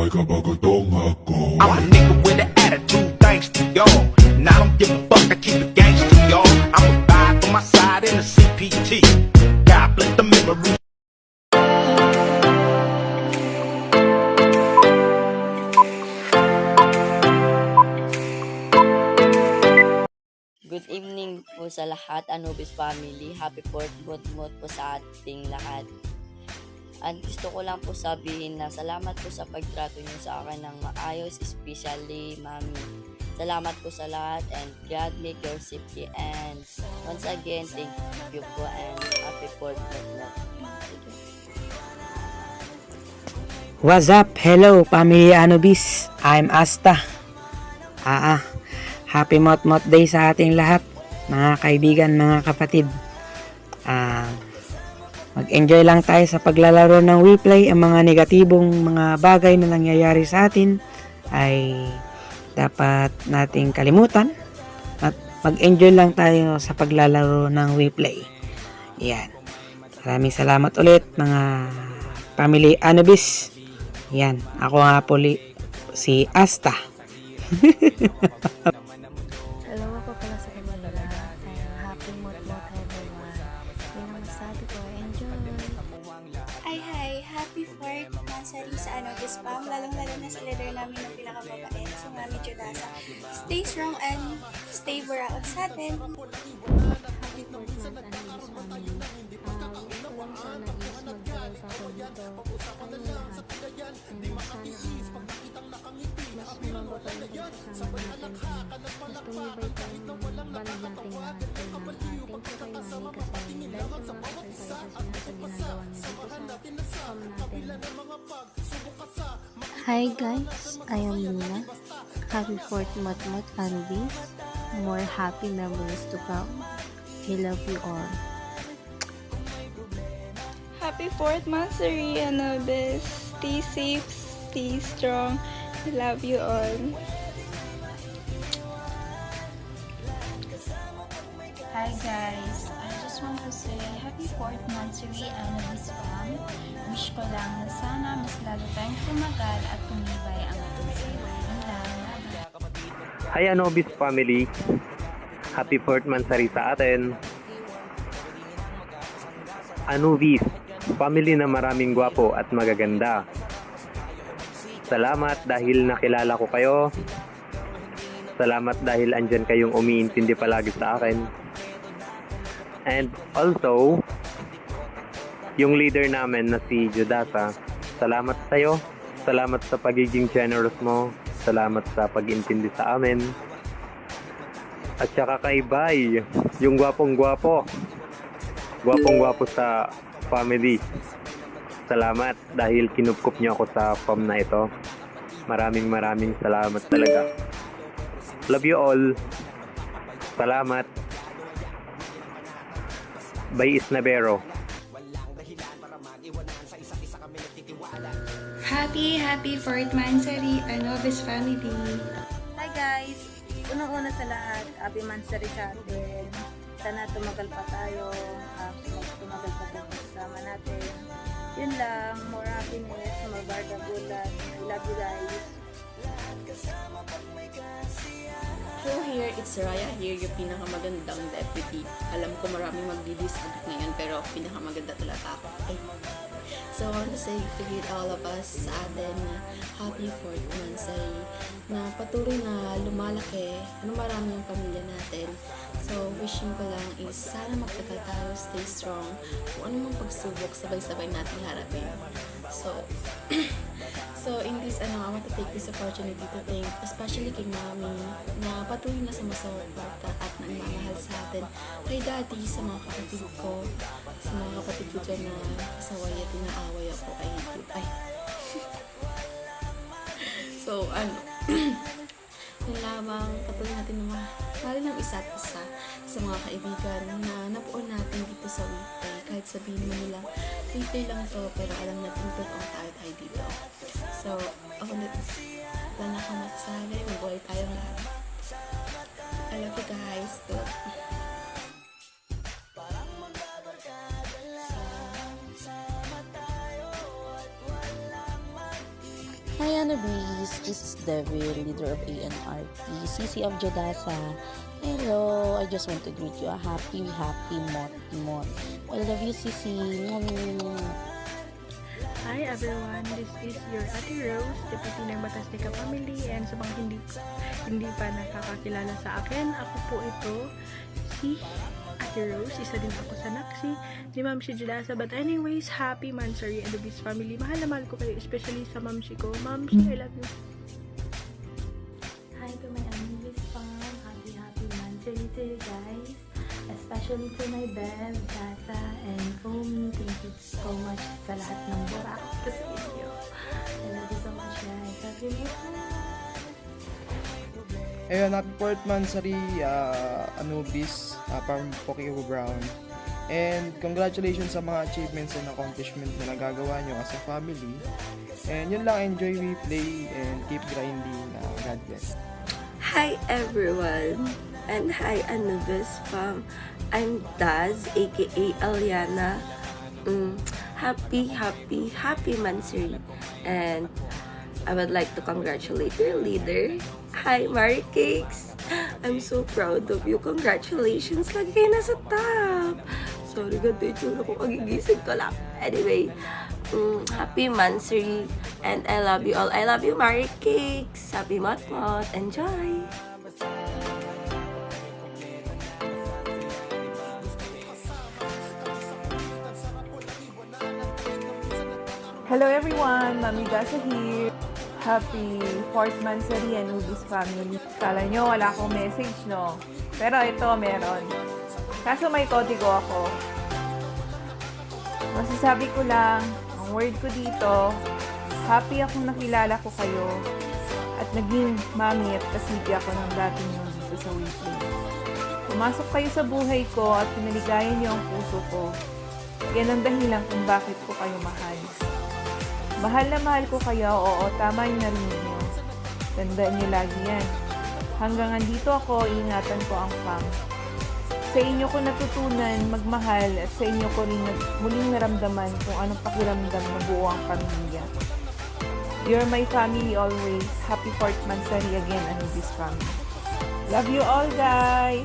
kabagatong ako. I'm a nigga with an attitude, thanks to y'all. And I don't give a fuck, I keep it gangster, y'all. I'ma ride for my side in the CPT. God bless the memory. Good evening po sa lahat, Anubis family. Happy 4th month po sa ating lahat. At gusto ko lang po sabihin na salamat po sa pagtrato niyo sa akin ng maayos, especially mami. Salamat po sa lahat and God make your safety, and once again, thank you po and happy 4th month. What's up? Hello, family Anubis. I'm Asta. Happy Mot Day sa ating lahat, mga kaibigan, mga kapatid. Mag-enjoy lang tayo sa paglalaro ng WePlay. Ang mga negatibong mga bagay na nangyayari sa atin ay dapat nating kalimutan at mag-enjoy lang tayo sa paglalaro ng WePlay. Yan. Maraming salamat ulit, mga family Anubis. Yan. Ako nga po si Asta. Hello ako pala sa kanila. Happy Mot-Mot everyone. Yan ang masabi ko. Enjoy! Hi! Happy 4th Mansari sa Spam. Lalong-lalo na sa leader namin na pinakamabait, si Mami Jodasa. Stay strong and stay buraot sa atin. Happy 4th month Anubis family. Ito lang sana is mag-tagal pa ako dito. Tayong lahat. And sana mas umago pa yung pagsasama natin. Mas tumibay pa yung band natin lahat. Thank you kay Mami kasi dahil sa mga sacrifices niya sa ginagawa niya dito sa farm natin. Hi guys, I am Luna. Happy 4th Mot-Mot Anubis. More happy memories to come. I love you all. Happy 4th Mansari, Anubis. Stay safe, stay strong. I love you all. Hi guys, I just want to say happy 4th Mansari Anubis fam. Wish ko lang na sana mas lalo tayong tumagal at tumibay ang ating samahan. Hi Anubis family, happy 4th Mansari sa atin. Anubis, family na maraming gwapo at magaganda. Salamat dahil nakilala ko kayo. Salamat dahil andyan kayong umiintindi palagi sa akin. And also, yung leader namin na si Jodasa, salamat sa'yo. Salamat sa pagiging generous mo. Salamat sa pag-intindi sa amin. At saka kay Bay, yung gwapong-gwapo. Gwapong-gwapo sa family. Salamat dahil kinupkup niyo ako sa farm na ito. Maraming salamat talaga. Love you all. Salamat. Bay Isnabero. Happy 4th Mansari, Anubis family. Hi guys! Unang-una sa lahat, happy Mansari sa atin. Sana tumagal pa tayo. Tumagal pa tayo kasama natin. Yun lang, more happiness, more barda bulan. I love you guys. So here, it's Raya here, yung pinakamagandang deputy. Alam ko maraming magdi-disagree ngayon, pero pinakamaganda talaga ako. So I want to say to all of us sa atin na happy 4th Mansari, na patuloy na lumalaki, marami yung pamilya natin. So wishing ko lang is sana magtagal tayo, stay strong. Kung ano mang pagsubok, sabay-sabay natin harapin. So in this, I want to take this opportunity to thank especially kay Mami na patuloy na sumusuporta at nagmamahal sa atin. Kay Daddy, sa mga kapatid ko, dyan na kasaway at inaaway ako. So yun lamang, patuloy natin na mahalin ng isa't isa sa mga kaibigan na napuon natin dito sa WePlay. Kahit sabihin mo nila, WePlay lang to, pero alam natin totoong tayo dito. So, ako na akong masasabi, mabuhay tayong lahat. I love you guys. Hi Hi Annabis, this is Devil, leader of ANRP, CC of Jodasa. Hello, I just want to greet you a happy Mot. I love you, CC. Hi everyone, this is your Ate Rose, deputy ng Batasnica family, and sa mga hindi pa nakakakilala sa akin, ako po ito, si Ate Rose, isa din ako sa Naksi ni Mamshi Jilasa. But anyways, happy Mansari and the Beast family. Mahal na mahal ko kayo, especially sa Mamshi ko. Mamshi, I love you. Hi to my Anubis fam, happy Mansari to you guys, especially to my Bev, Dasa, and Foamy. Thank you so much sa lahat ng burak sa inyo. I love you so much guys. Love you later. Ayun, happy 4th Mansari, Anubis, from Pokio Brown. And congratulations sa mga achievements and accomplishment na nagagawa nyo as a family. And yun lang, enjoy WePlay and keep grinding. God bless. Hi everyone, and hi Anubis fam. I'm Daz, aka Aliana. Happy Mansari. And I would like to congratulate your leader. Hi, Mari Cakes! I'm so proud of you. Congratulations! Lagi kayo nasa top! Sorry, ganito yung tsura ko. Magigising ko lang. Anyway, happy Mansari. And I love you all. I love you, Mari Cakes! Happy Mot. Enjoy! Hello everyone! Mami Dasa here. Happy 4th Mansari and Anubis family. Kala nyo wala akong message, no? Pero ito, meron. Kaso may kodigo ako. Masasabi ko lang, ang word ko dito, happy akong nakilala ko kayo at naging mami at kasigi ako ng dati nyo dito sa WePlay. Pumasok kayo sa buhay ko at pinaligayan niyo ang puso ko. Yan ang dahilan kung bakit ko kayo mahal. Mahal na mahal ko kayo, oo, tama yung narinig niyo. Tandaan niyo lagi yan. Hanggang andito ako, ingatan ko ang fam. Sa inyo ko natutunan magmahal at sa inyo ko rin muling naramdaman kung anong pakiramdam na buo ang pamilya. You're my family always. Happy 4th Mansari again, Anubis family. Love you all, guys!